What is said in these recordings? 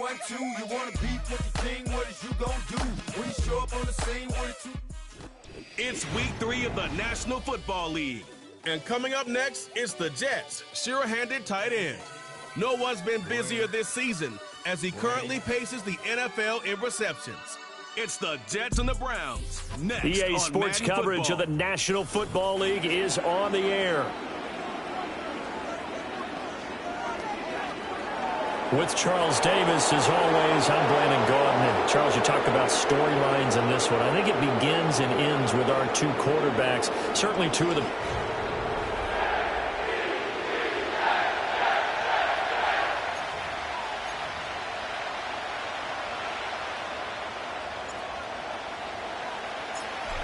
1-2. You wanna beef with the king? What is you gonna do when you show up on the scene? It's week 3 of the National Football League. And coming up next, it's the Jets' sure-handed tight end. No one's been busier this season as he currently paces the NFL in receptions. It's the Jets and the Browns. Next EA on Sports Madden coverage Football. of the National Football League is on the air. With Charles Davis, as always, I'm Brandon Gaudin. And Charles, you talked about storylines in this one. I think it begins and ends with our two quarterbacks. Certainly two of the...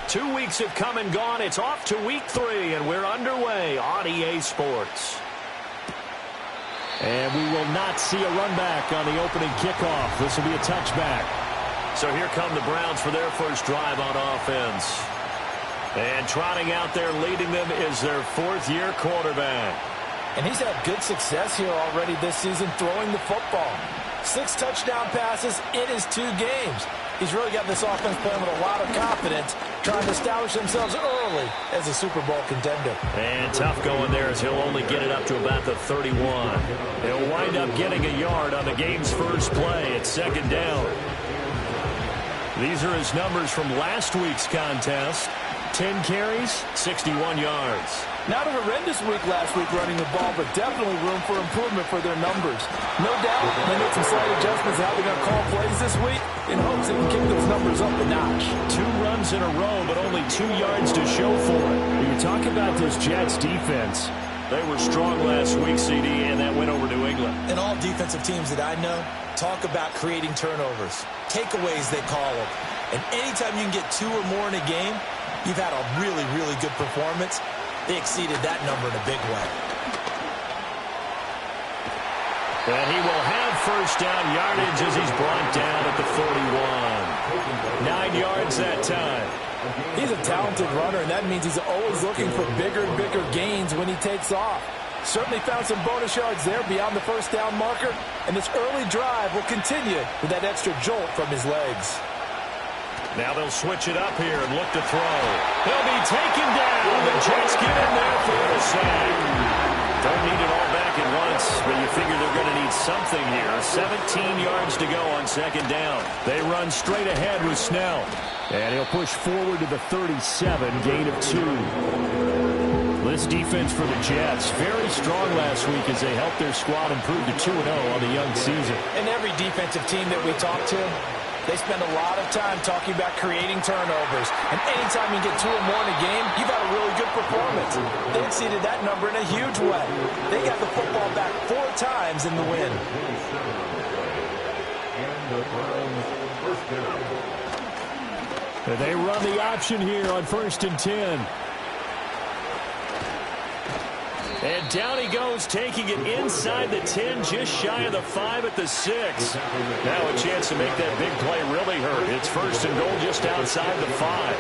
Two weeks have come and gone. It's off to week 3, and we're underway on EA Sports. And we will not see a run back on the opening kickoff. This will be a touchback. So here come the Browns for their first drive on offense. And trotting out there leading them is their 4th-year quarterback. And he's had good success here already this season throwing the football. 6 touchdown passes in his 2 games. He's really got this offense playing with a lot of confidence, trying to establish themselves early as a Super Bowl contender. And tough going there as he'll only get it up to about the 31. He'll wind up getting a yard on the game's first play at 2nd down. These are his numbers from last week's contest. 10 carries, 61 yards. Not a horrendous week last week running the ball, but definitely room for improvement for their numbers. No doubt they make some slight adjustments how they're going to call plays this week in hopes they can kick those numbers up a notch. 2 runs in a row, but only 2 yards to show for it. You talk about this Jets defense. They were strong last week, CD, and that went over New England. And all defensive teams that I know talk about creating turnovers. Takeaways, they call them. And anytime you can get 2 or more in a game, you've had a really, really good performance. They exceeded that number in a big way. And he will have first down yardage as he's brought down at the 41. 9 yards that time. He's a talented runner, and that means he's always looking for bigger and bigger gains when he takes off. Certainly found some bonus yards there beyond the first down marker, and this early drive will continue with that extra jolt from his legs. Now they'll switch it up here and look to throw. He'll be taken down. The Jets get in there for the sack. Don't need it all back at once, but you figure they're going to need something here. 17 yards to go on 2nd down. They run straight ahead with Snell. And he'll push forward to the 37, gain of 2. This defense for the Jets, very strong last week as they helped their squad improve to 2-0 on the young season. And every defensive team that we talk to, they spend a lot of time talking about creating turnovers. And anytime you get 2 or more in a game, you've had a really good performance. They exceeded that number in a huge way. They got the football back 4 times in the win. They run the option here on 1st and 10. And down he goes, taking it inside the 10, just shy of the 5 at the 6. Now a chance to make that big play really hurt. It's 1st and goal just outside the 5.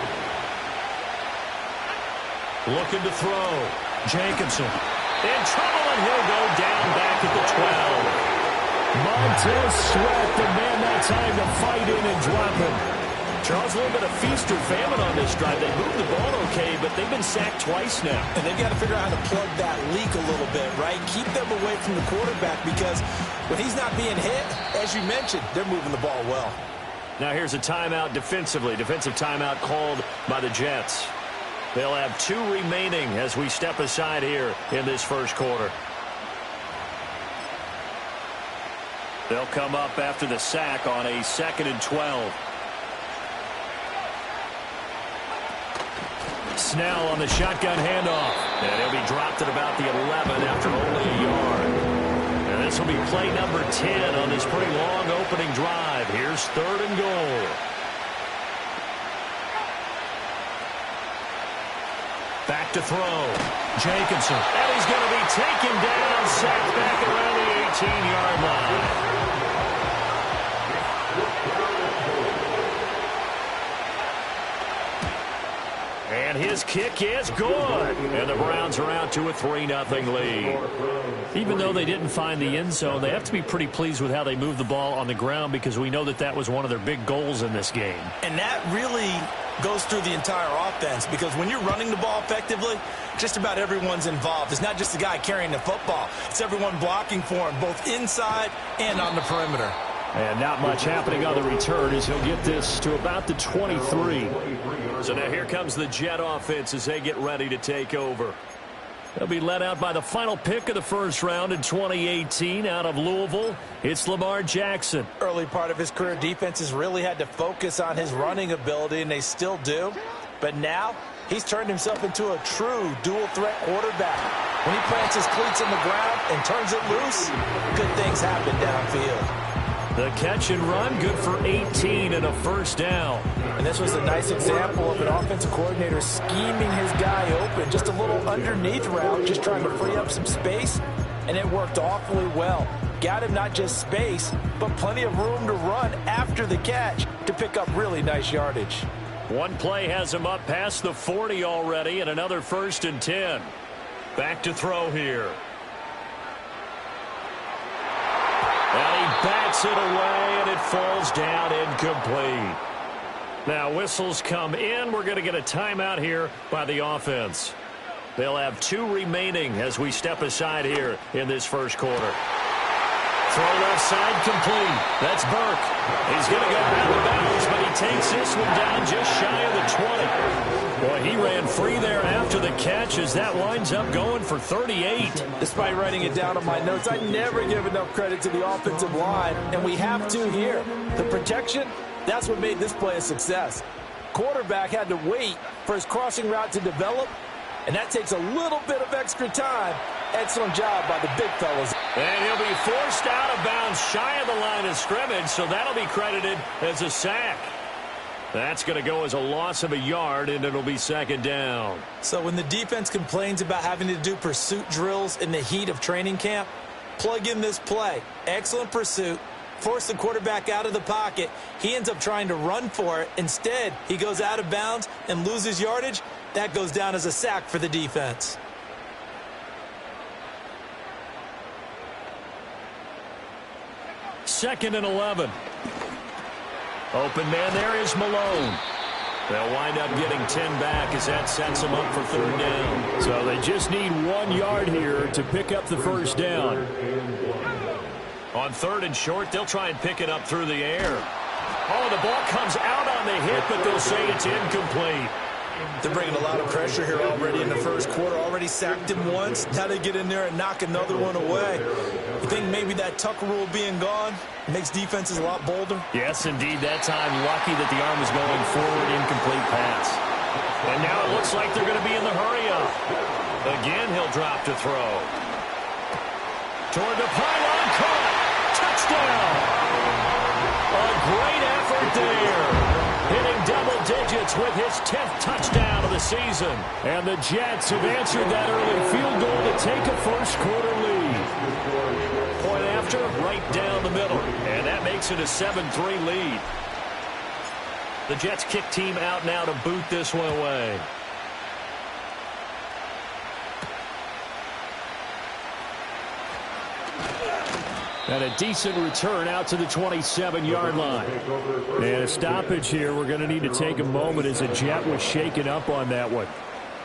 Looking to throw. Jenkinson in trouble, and he'll go down back at the 12. Montez Sweat, the man that time to fight in and drop him. Charles, a little bit of feast or famine on this drive. They moved the ball okay, but they've been sacked twice now. And they've got to figure out how to plug that leak a little bit, right? Keep them away from the quarterback because when he's not being hit, as you mentioned, they're moving the ball well. Now here's a timeout defensively. Defensive timeout called by the Jets. They'll have 2 remaining as we step aside here in this first quarter. They'll come up after the sack on a 2nd and 12. Snell on the shotgun handoff. And he'll be dropped at about the 11 after only a yard. And this will be play number 10 on this pretty long opening drive. Here's 3rd and goal. Back to throw. Jenkinson. And he's going to be taken down, sacked back around the 18-yard line. And his His kick is good. And the Browns are out to a 3-0 lead. Even though they didn't find the end zone, they have to be pretty pleased with how they moved the ball on the ground because we know that that was one of their big goals in this game. And that really goes through the entire offense because when you're running the ball effectively, just about everyone's involved. It's not just the guy carrying the football. It's everyone blocking for him, both inside and on the perimeter. And not much happening on the return as he'll get this to about the 23. So now here comes the Jet offense as they get ready to take over. They'll be led out by the final pick of the first round in 2018 out of Louisville. It's Lamar Jackson. Early part of his career, defenses really had to focus on his running ability, and they still do. But now he's turned himself into a true dual-threat quarterback. When he plants his cleats in the ground and turns it loose, good things happen downfield. The catch and run, good for 18 and a first down. And this was a nice example of an offensive coordinator scheming his guy open. Just a little underneath route, just trying to free up some space, and it worked awfully well. Got him not just space, but plenty of room to run after the catch to pick up really nice yardage. One play has him up past the 40 already, and another 1st and 10. Back to throw here. And he bats it away, and it falls down incomplete. Now whistles come in. We're going to get a timeout here by the offense. They'll have 2 remaining as we step aside here in this first quarter. Throw left side complete. That's Burke. He's going to go out of bounds, but he takes this one down just shy of the 20. Boy, he ran free there after the catch as that winds up going for 38. Despite writing it down on my notes, I never give enough credit to the offensive line, and we have to here. The protection, that's what made this play a success. Quarterback had to wait for his crossing route to develop, and that takes a little bit of extra time. Excellent job by the big fellas. And he'll be forced out of bounds shy of the line of scrimmage, so that'll be credited as a sack. That's going to go as a loss of a yard, and it'll be 2nd down. So when the defense complains about having to do pursuit drills in the heat of training camp, plug in this play. Excellent pursuit. Force the quarterback out of the pocket. He ends up trying to run for it. Instead, he goes out of bounds and loses yardage. That goes down as a sack for the defense. Second and 11. Open man there is Malone. They'll wind up getting 10 back as that sets them up for 3rd down. So they just need 1 yard here to pick up the first down. On 3rd and short, they'll try and pick it up through the air. Oh, the ball comes out on the hit, but they'll say it's incomplete. They're bringing a lot of pressure here already in the first quarter. Already sacked him once. Now they get in there and knock another one away. You think maybe that Tucker rule being gone makes defenses a lot bolder? Yes, indeed. That time, lucky that the arm was going forward, incomplete pass. And now it looks like they're going to be in the hurry-up. Again, he'll drop to throw. Toward the pylon, caught. Touchdown. A great effort there. Hitting double digits with his 10th touchdown of the season. And the Jets have answered that early field goal to take a first quarter lead. Point after, right down the middle. And that makes it a 7-3 lead. The Jets kick team out now to boot this one away. And a decent return out to the 27-yard line. And a stoppage here. We're going to need to take a moment as a Jet was shaken up on that one.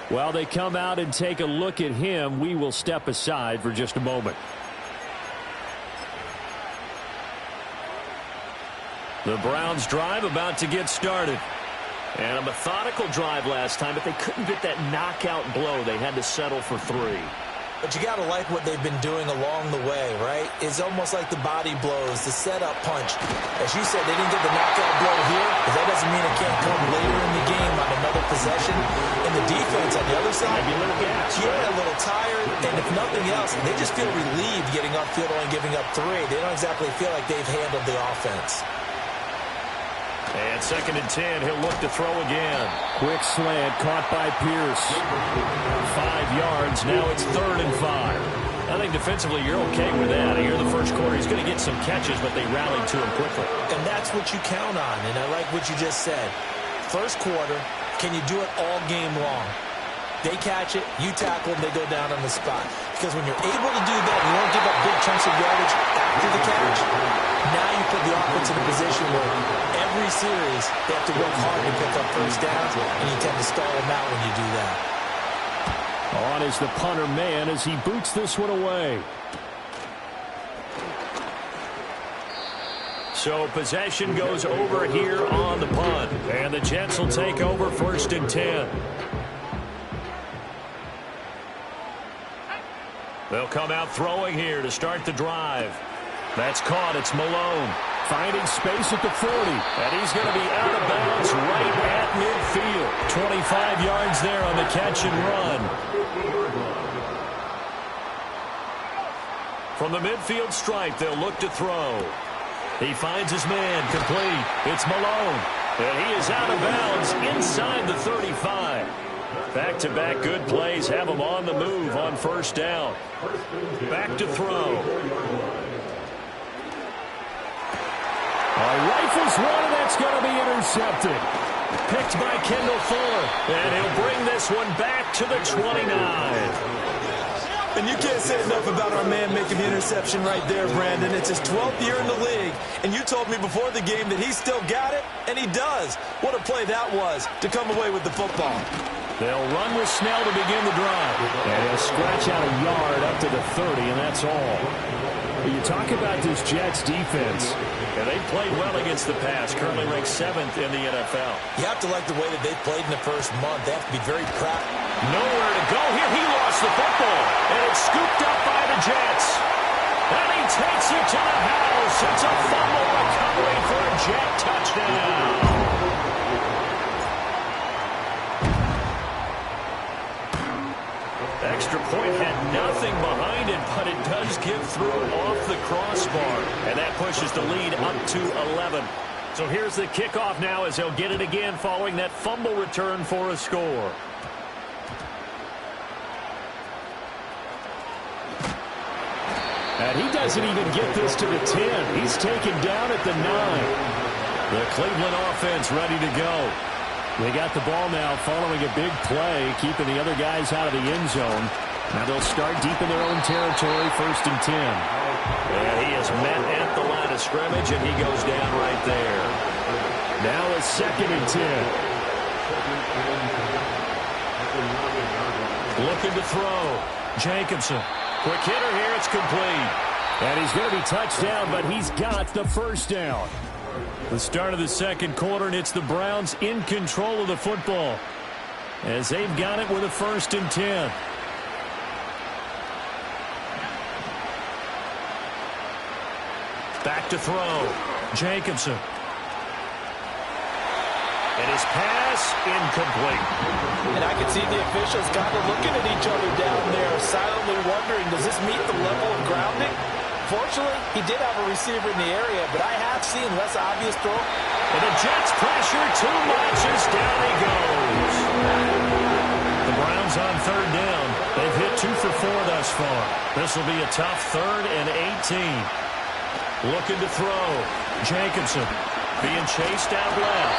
While they come out and take a look at him, we will step aside for just a moment. The Browns drive about to get started. And a methodical drive last time, but they couldn't get that knockout blow. They had to settle for 3. But you got to like what they've been doing along the way, right? It's almost like the body blows, the setup punch. As you said, they didn't get the knockout blow here, but that doesn't mean it can't come later in the game on another possession. And the defense on the other side, maybe a little gas, a little tired, and if nothing else, they just feel relieved getting upfield only giving up 3. They don't exactly feel like they've handled the offense. And 2nd and 10, he'll look to throw again. Quick slant caught by Pierce. 5 yards, now it's 3rd and 5. I think defensively you're okay with that. Here in the first quarter, he's going to get some catches, but they rallied to him quickly. And that's what you count on, and I like what you just said. First quarter, Can you do it all game long? They catch it, you tackle them, they go down on the spot. Because when you're able to do that, you don't give up big chunks of yardage after the catch, now you put the offense in a position where every series they have to work hard to pick up first downs, and you tend to stall them out when you do that. On is the punter man as he boots this one away. So possession goes over here on the punt. And the Jets will take over 1st and 10. They'll come out throwing here to start the drive. That's caught. It's Malone finding space at the 40. And he's going to be out of bounds right at midfield. 25 yards there on the catch and run. From the midfield stripe, they'll look to throw. He finds his man complete. It's Malone. And he is out of bounds inside the 35. Back-to-back good plays have him on the move on 1st down. Back to throw. Rifles one, and that's going to be intercepted. Picked by Kendall Fuller. And he'll bring this one back to the 29. And you can't say enough about our man making the interception right there, Brandon. It's his 12th year in the league, and you told me before the game that he still got it, and he does. What a play that was to come away with the football. They'll run with Snell to begin the drive. And he'll scratch out a yard up to the 30, and that's all. You talk about this Jets defense. And they've played well against the pass, currently ranked 7th in the NFL. You have to like the way that they've played in the first month. They have to be very proud. Nowhere to go here. He lost the football. And it's scooped up by the Jets. And he takes it to the house. It's a fumble recovery for a Jet touchdown. Extra point had nothing behind it, but it does get through off the crossbar. And that pushes the lead up to 11. So here's the kickoff now as he'll get it again following that fumble return for a score. And he doesn't even get this to the 10. He's taken down at the 9. The Cleveland offense ready to go. They got the ball now following a big play, keeping the other guys out of the end zone. Now they'll start deep in their own territory, 1st and 10. And he is met at the line of scrimmage, and he goes down right there. Now it's 2nd and 10. Looking to throw. Jacobson. Quick hitter here. It's complete. And he's going to be touched down, but he's got the 1st down. The start of the 2nd quarter, and it's the Browns in control of the football as they've got it with a 1st and 10. Back to throw. Jacobson. And his pass incomplete. And I can see the officials kind of looking at each other down there, silently wondering, does this meet the level of grounding? Fortunately, he did have a receiver in the area, but I have seen less obvious throw. And the Jets pressure too much as down he goes. The Browns on 3rd down. They've hit 2 for 4 thus far. This will be a tough 3rd and 18. Looking to throw. Jacobson being chased out left.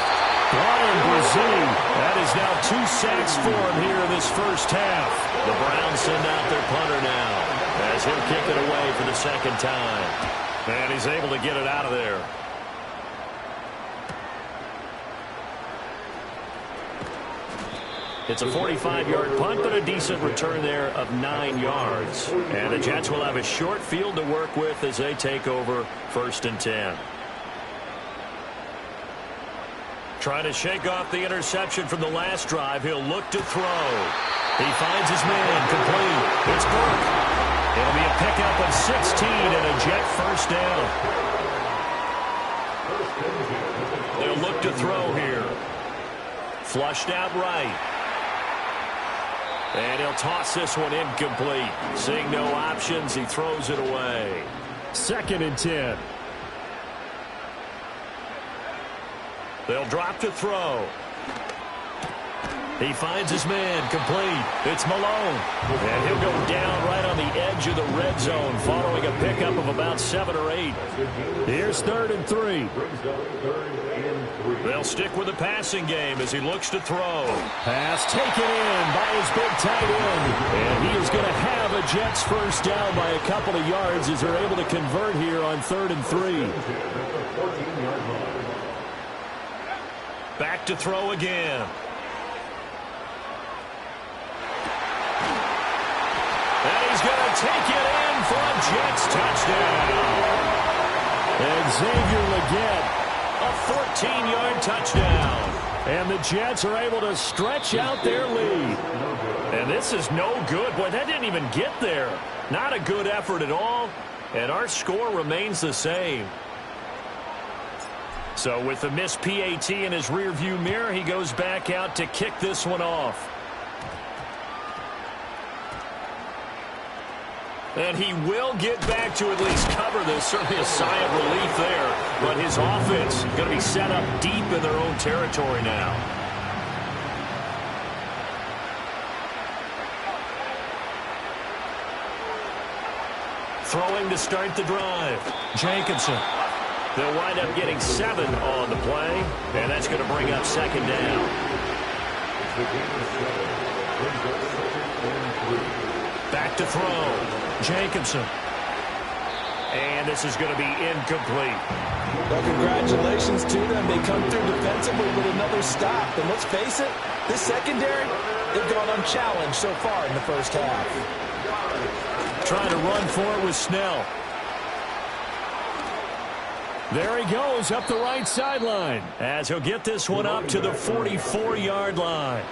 Brian Brzee. That is now 2 sacks for him here in this first half. The Browns send out their punter now as he'll kick it away for the 2nd time. And he's able to get it out of there. It's a 45-yard punt, but a decent return there of 9 yards. And the Jets will have a short field to work with as they take over 1st and 10. Trying to shake off the interception from the last drive. He'll look to throw. He finds his man complete. It's Burke. It'll be a pickup of 16 and a Jet 1st down. They'll look to throw here. Flushed out right. And he'll toss this one incomplete. Seeing no options, he throws it away. 2nd and 10. They'll drop to throw. He finds his man, complete. It's Malone. And he'll go down right on the edge of the red zone following a pickup of about 7 or 8. Here's 3rd and 3. They'll stick with the passing game as he looks to throw. Pass taken in by his big tight end. And he is going to have a Jets first down by a couple of yards as they're able to convert here on 3rd and 3. Back to throw again. And he's going to take it in for a Jets touchdown. And Xavier Legette, a 14-yard touchdown. And the Jets are able to stretch out their lead. And this is no good. Boy, that didn't even get there. Not a good effort at all. And our score remains the same. So with the missed PAT in his rearview mirror, he goes back out to kick this one off. And he will get back to at least cover this. Certainly a sigh of relief there. But his offense going to be set up deep in their own territory now. Throwing to start the drive. Jacobson. They'll wind up getting 7 on the play. And that's going to bring up 2nd down. Back to throw. Jacobson. And this is going to be incomplete. Well, congratulations to them. They come through defensively with another stop. And let's face it, this secondary, they've gone unchallenged so far in the first half. Trying to run for it with Snell. There he goes up the right sideline as he'll get this one up to the 44-yard line.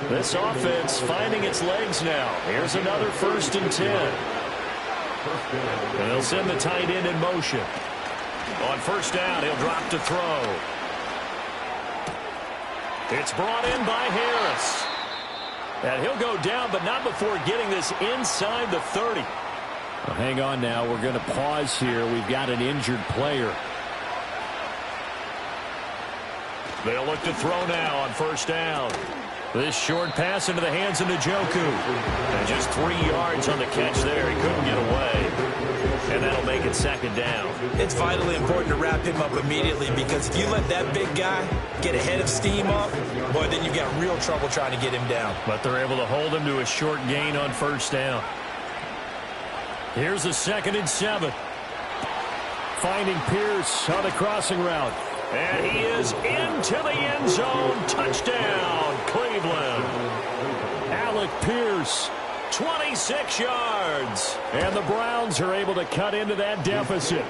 This offense finding its legs now. Here's another 1st and 10. And they'll send the tight end in motion. On 1st down, he'll drop to throw. It's brought in by Harris. And he'll go down, but not before getting this inside the 30. Well, hang on now. We're going to pause here. We've got an injured player. They'll look to throw now on 1st down. This short pass into the hands of Njoku. And just 3 yards on the catch there. He couldn't get away. And that'll make it 2nd down. It's vitally important to wrap him up immediately because if you let that big guy get ahead of steam up, boy, then you've got real trouble trying to get him down. But they're able to hold him to a short gain on 1st down. Here's the 2nd and 7. Finding Pierce on the crossing route. And he is into the end zone. Touchdown, Cleveland. Alec Pierce. 26 yards. And the Browns are able to cut into that deficit.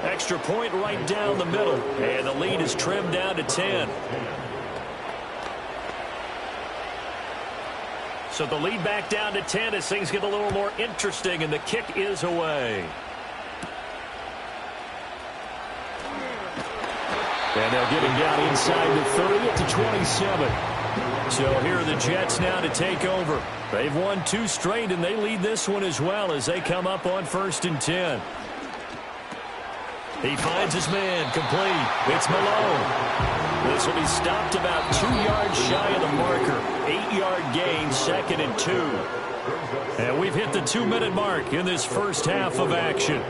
Extra point right down the middle. And the lead is trimmed down to 10. So the lead back down to 10 as things get a little more interesting, and the kick is away. And they'll get him down inside the 30 at the 27. So here are the Jets now to take over. They've won 2 straight, and they lead this one as well as they come up on 1st and 10. He finds his man, complete. It's Malone. This will be stopped about 2 yards shy of the marker. 8-yard gain, 2nd and 2. And we've hit the 2-minute mark in this first half of action.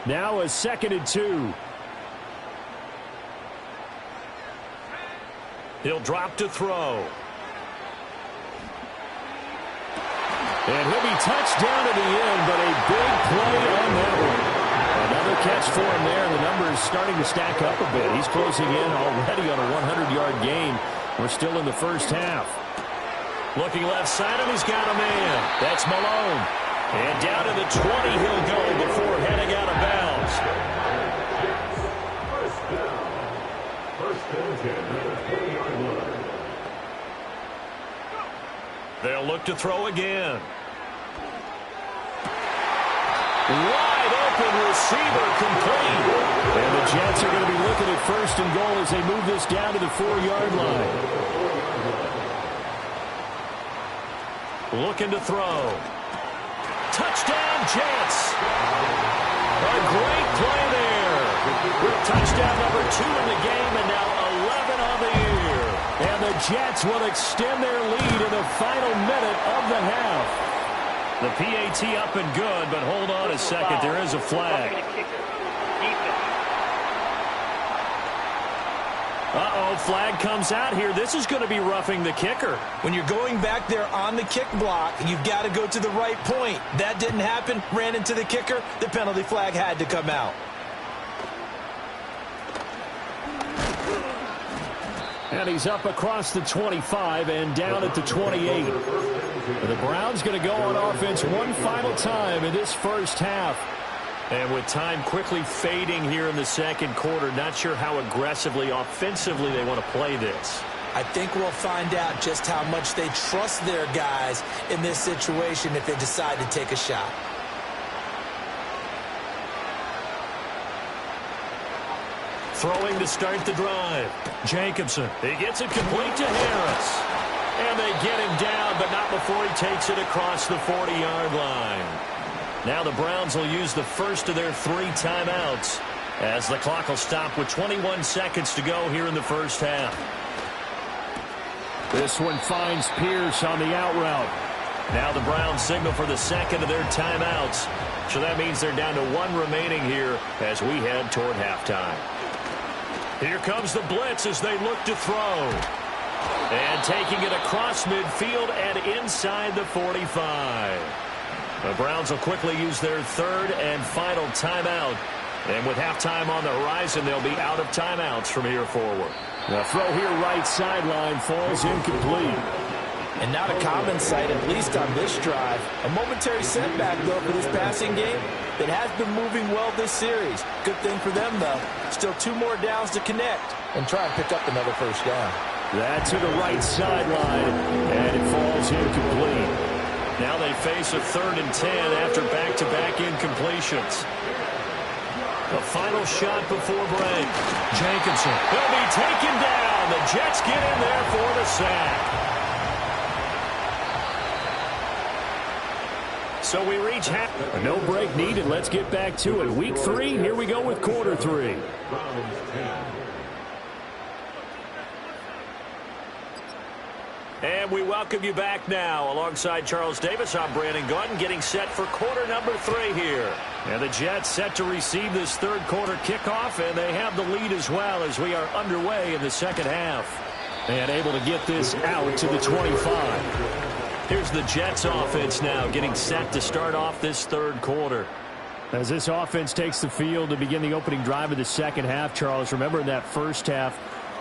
Now a 2nd and 2. He'll drop to throw. And he'll be touched down to the end, but a big play on that one. Another catch for him there, and the number is starting to stack up a bit. He's closing in already on a 100-yard gain. We're still in the first half. Looking left side, and he's got a man. That's Malone. And down to the 20 he'll go before heading out of bounds. They'll look to throw again. Wide open receiver, complete. And the Jets are going to be looking at 1st and goal as they move this down to the 4-yard line. Looking to throw. Touchdown, Jets. A great play there. Touchdown number 2 in the game, and now 11 on the year. And the the Jets will extend their lead in the final minute of the half. The PAT up and good, but hold on a second. There is a flag. Uh-oh, flag comes out here. This is going to be roughing the kicker. When you're going back there on the kick block, you've got to go to the right point. That didn't happen. Ran into the kicker. The penalty flag had to come out. And he's up across the 25 and down at the 28. The Browns going to go on offense one final time in this first half. And with time quickly fading here in the second quarter, not sure how aggressively, offensively they want to play this. I think we'll find out just how much they trust their guys in this situation if they decide to take a shot. Throwing to start the drive. Jacobson. He gets it complete to Harris. And they get him down, but not before he takes it across the 40-yard line. Now the Browns will use the first of their 3 timeouts as the clock will stop with 21 seconds to go here in the first half. This one finds Pierce on the out route. Now the Browns signal for the second of their timeouts. So that means they're down to 1 remaining here as we head toward halftime. Here comes the blitz as they look to throw. And taking it across midfield and inside the 45. The Browns will quickly use their 3rd and final timeout. And with halftime on the horizon, they'll be out of timeouts from here forward. The throw here right sideline falls incomplete. And not a common sight, at least on this drive. A momentary setback, though, for this passing game that has been moving well this series. Good thing for them, though. Still 2 more downs to connect and try and pick up another first down. That to the right sideline, and it falls incomplete. Now they face a 3rd and 10 after back-to-back incompletions. The final shot before break. Jacobson. He'll be taken down. The Jets get in there for the sack. So we reach half. No break needed. Let's get back to it. Week 3, here we go with quarter 3. And we welcome you back now. Alongside Charles Davis, I'm Brandon Gaudin, getting set for quarter number 3 here. And the Jets set to receive this 3rd quarter kickoff, and they have the lead as well as we are underway in the second half. And able to get this out to the 25. Here's the Jets offense now getting set to start off this 3rd quarter. As this offense takes the field to begin the opening drive of the second half, Charles, remember in that first half,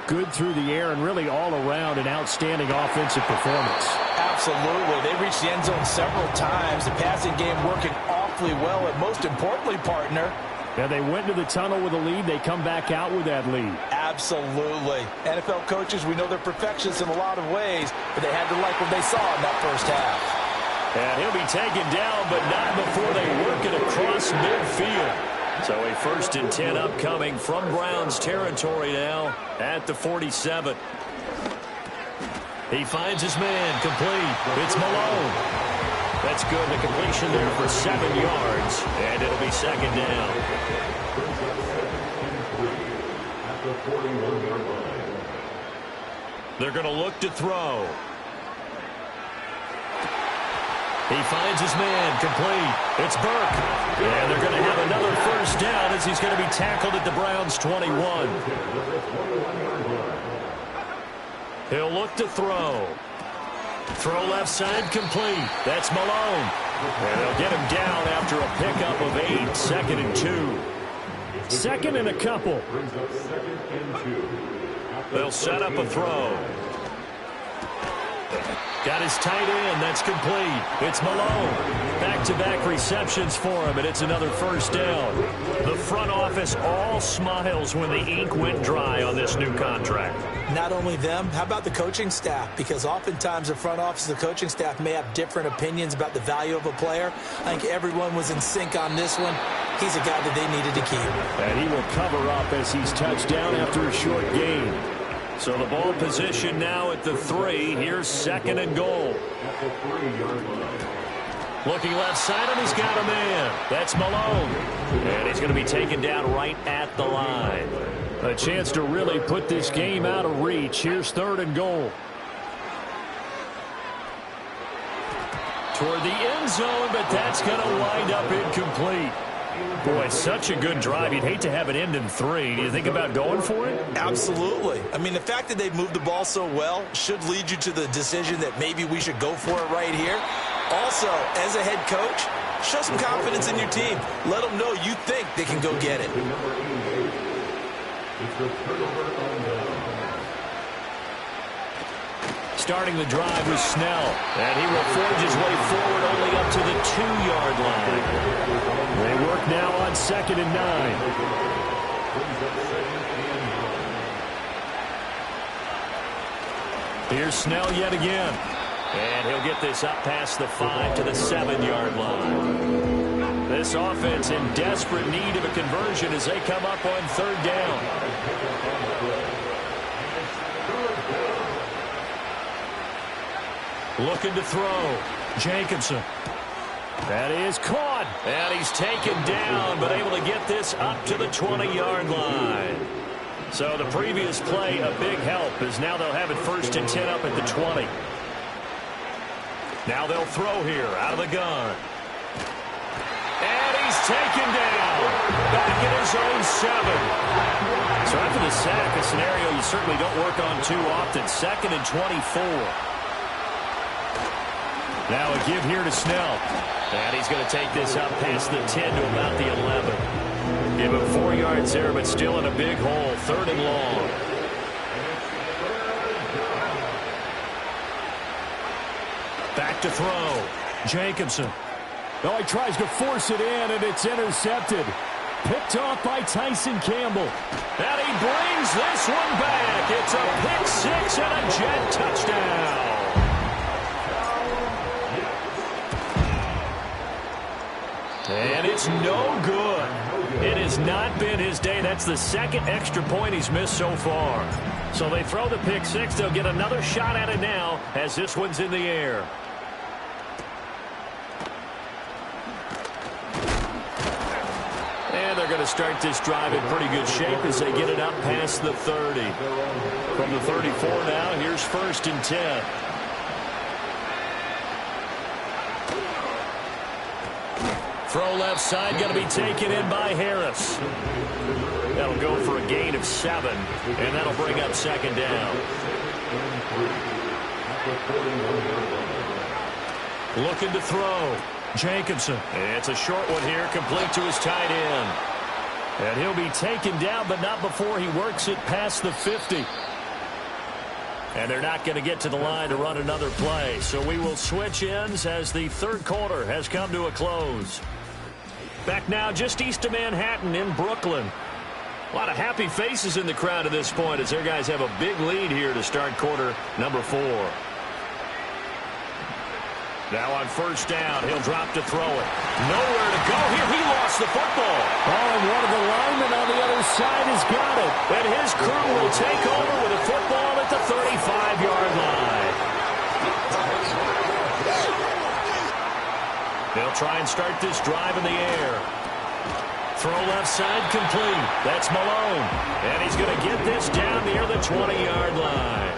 good through the air and really all around an outstanding offensive performance. Absolutely. They reached the end zone several times. The passing game working awfully well, and most importantly, partner, Yeah, they went to the tunnel with a lead. They come back out with that lead. Absolutely. NFL coaches, we know they're perfectionists in a lot of ways, but they had to like what they saw in that first half. And he'll be taken down, but not before they work it across midfield. So a 1st and 10 upcoming from Browns territory now at the 47. He finds his man complete. It's Malone. That's good. The completion there for 7 yards, and it'll be 2nd down. They're going to look to throw. He finds his man complete. It's Burke. And they're going to have another 1st down as he's going to be tackled at the Browns' 21. He'll look to throw. Throw left side complete. That's Malone. And they'll get him down after a pickup of 8. 2nd and 2. 2nd and a couple. They'll set up a throw. Got his tight end. That's complete. It's Malone. Back-to-back receptions for him, and it's another 1st down. The front office all smiles when the ink went dry on this new contract. Not only them, how about the coaching staff? Because oftentimes the front office and the coaching staff may have different opinions about the value of a player. I think everyone was in sync on this one. He's a guy that they needed to keep. And he will cover up as he's touched down after a short gain. So the ball position now at the 3. Here's 2nd and goal. Looking left side, and he's got a man. That's Malone. And he's going to be taken down right at the line. A chance to really put this game out of reach. Here's 3rd and goal. Toward the end zone, but that's going to wind up incomplete. Boy, such a good drive. You'd hate to have it end in 3. Do you think about going for it? Absolutely. I mean, the fact that they've moved the ball so well should lead you to the decision that maybe we should go for it right here. Also, as a head coach, show some confidence in your team. Let them know you think they can go get it. Starting the drive was Snell, and he will forge his way forward only up to the 2-yard line. They work now on 2nd and 9. Here's Snell yet again, and he'll get this up past the 5 to the 7-yard line. This offense in desperate need of a conversion as they come up on 3rd down. Looking to throw. Jacobson. That is caught. And he's taken down, but able to get this up to the 20-yard line. So the previous play, a big help, as now they'll have it 1st and 10 up at the 20. Now they'll throw here out of the gun. And he's taken down. Back in his own 7. So after the sack, a scenario you certainly don't work on too often. 2nd and 24. Now a give here to Snell. And he's going to take this up past the 10 to about the 11. Give him 4 yards there, but still in a big hole. 3rd and long. Back to throw. Jacobson. Oh, he tries to force it in, and it's intercepted. Picked off by Tyson Campbell. And he brings this one back. It's a pick-6 and a Jet touchdown. And it's no good. It has not been his day. That's the 2nd extra point he's missed so far. So they throw the pick-6. They'll get another shot at it now as this one's in the air. And they're going to start this drive in pretty good shape as they get it up past the 30. From the 34 now, here's 1st and 10. Throw left side, going to be taken in by Harris. That'll go for a gain of 7, and that'll bring up 2nd down. Looking to throw. Jacobson. It's a short one here, complete to his tight end. And he'll be taken down, but not before he works it past the 50. And they're not going to get to the line to run another play. So we will switch ends as the 3rd quarter has come to a close. Back now just east of Manhattan in Brooklyn. A lot of happy faces in the crowd at this point as their guys have a big lead here to start quarter number 4. Now on 1st down, he'll drop to throw it. Nowhere to go here. He lost the football. Oh, and one of the linemen on the other side has got it. And his crew will take over with a football at the 35-yard line. They'll try and start this drive in the air. Throw left side complete. That's Malone. And he's going to get this down near the 20-yard line.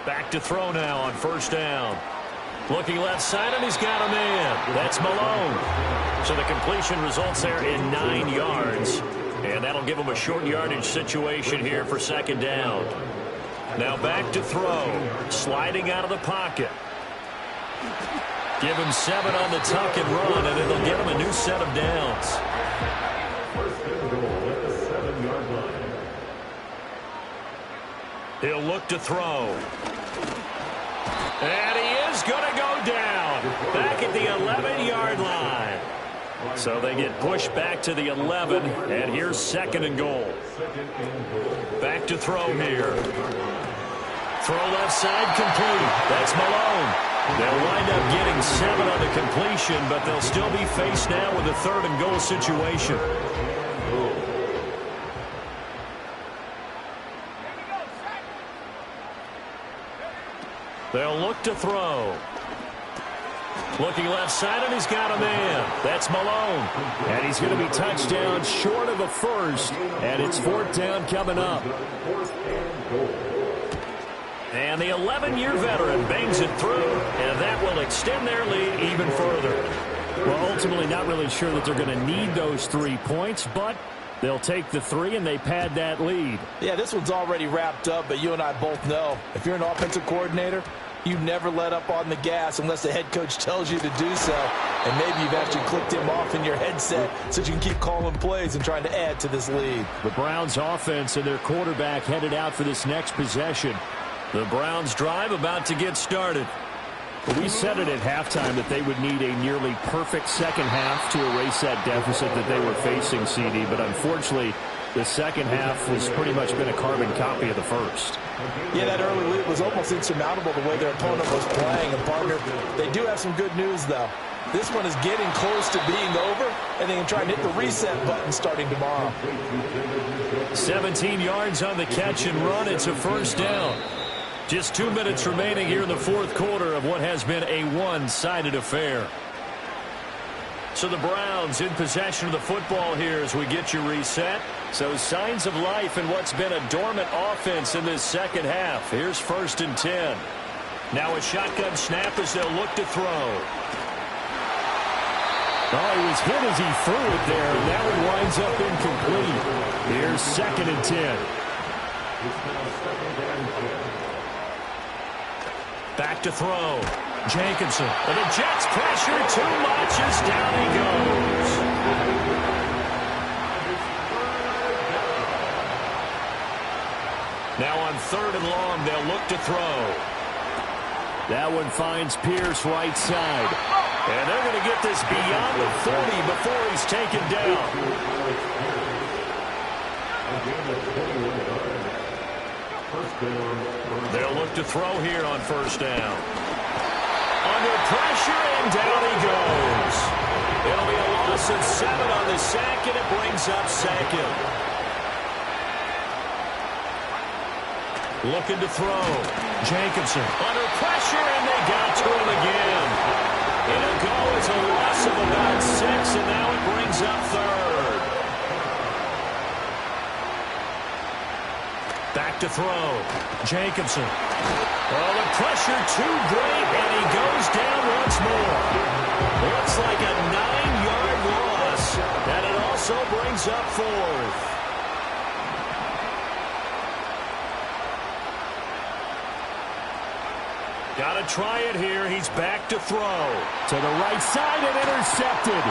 Back to throw now on 1st down. Looking left side, and he's got a man. That's Malone. So the completion results there in 9 yards. And that'll give him a short yardage situation here for 2nd down. Now back to throw. Sliding out of the pocket. Give him 7 on the tuck and run, and it'll give him a new set of downs. He'll look to throw. And he is going to go down. Back at the 11-yard line. So they get pushed back to the 11, and here's 2nd and goal. Back to throw here. Throw left side complete. That's Malone. They'll wind up getting 7 on the completion, but they'll still be faced now with a 3rd and goal situation. They'll look to throw. Looking left side, and he's got a man. That's Malone. And he's going to be touched down short of a first, and it's 4th down coming up. And the 11-year veteran bangs it through, and that will extend their lead even further. Well, ultimately not really sure that they're going to need those 3 points, but they'll take the 3 and they pad that lead. Yeah, this one's already wrapped up, but you and I both know if you're an offensive coordinator, you never let up on the gas unless the head coach tells you to do so. And maybe you've actually clicked him off in your headset so you can keep calling plays and trying to add to this lead. The Browns offense and their quarterback headed out for this next possession. The Browns drive about to get started. We said it at halftime that they would need a nearly perfect second half to erase that deficit that they were facing, CD. But unfortunately, the second half has pretty much been a carbon copy of the first. Yeah, that early lead was almost insurmountable the way their opponent was playing. And, partner, they do have some good news, though. This one is getting close to being over, and they can try and hit the reset button starting tomorrow. 17 yards on the catch and run. It's a first down. Just 2 minutes remaining here in the 4th quarter of what has been a one-sided affair. So the Browns in possession of the football here as we get you reset. So signs of life in what's been a dormant offense in this second half. Here's 1st and 10. Now a shotgun snap as they'll look to throw. Oh, he was hit as he threw it there. That one winds up incomplete. Here's 2nd and 10. Back to throw. Jenkinson. And the Jets pressure too much as down he goes. Now on 3rd and long, they'll look to throw. That one finds Pierce right side. And they're going to get this beyond the 40 before he's taken down. They'll look to throw here on 1st down. Under pressure, and down he goes. It'll be a loss of 7 on the sack, and it brings up 2nd. Looking to throw. Jenkinson under pressure, and they got to him again. It'll go as a loss of about 6, and now it brings up 3rd. Back to throw. Jenkinson. Oh, the pressure too great, and he goes down once more. Looks like a 9-yard loss, and it also brings up 4th. Got to try it here. He's back to throw. To the right side and intercepted.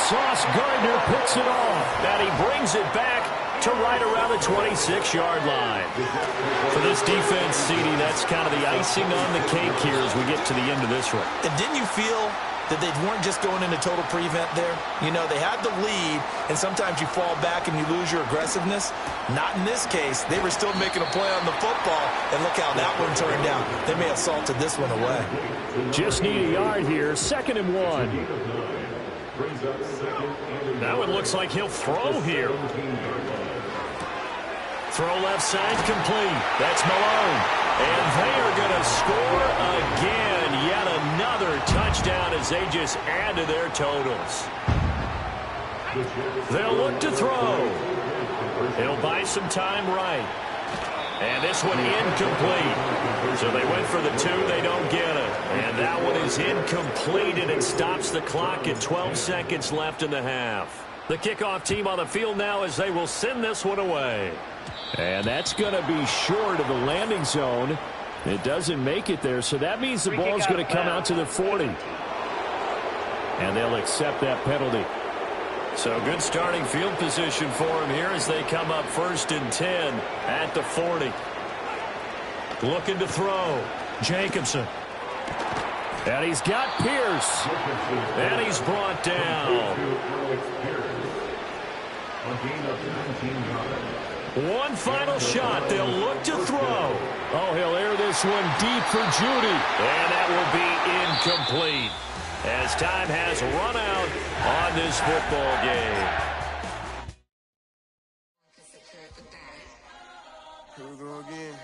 Sauce Gardner picks it off. And he brings it back to right around the 26-yard line. For this defense, CD, that's kind of the icing on the cake here as we get to the end of this one. And didn't you feel that they weren't just going into total prevent there? You know, they had the lead, and sometimes you fall back and you lose your aggressiveness. Not in this case. They were still making a play on the football, and look how that one turned out. They may have salted this one away. Just need a yard here. 2nd and 1. Now it looks like he'll throw here. Throw left side complete. That's Malone. And they are going to score again. Yet another touchdown as they just add to their totals. They'll look to throw. He'll buy some time right. And this one incomplete. So they went for the 2. They don't get it. And that one is incomplete, and it stops the clock at 12 seconds left in the half. The kickoff team on the field now as they will send this one away. And that's going to be short of the landing zone. It doesn't make it there, so that means the ball is going to come out to the 40. And they'll accept that penalty. So good starting field position for him here as they come up 1st and 10 at the 40. Looking to throw. Jenkinson. And he's got Pierce. And he's brought down. One final shot. They'll look to throw. Oh, he'll air this one deep for Judy. And that will be incomplete as time has run out on this football game. Here we go again.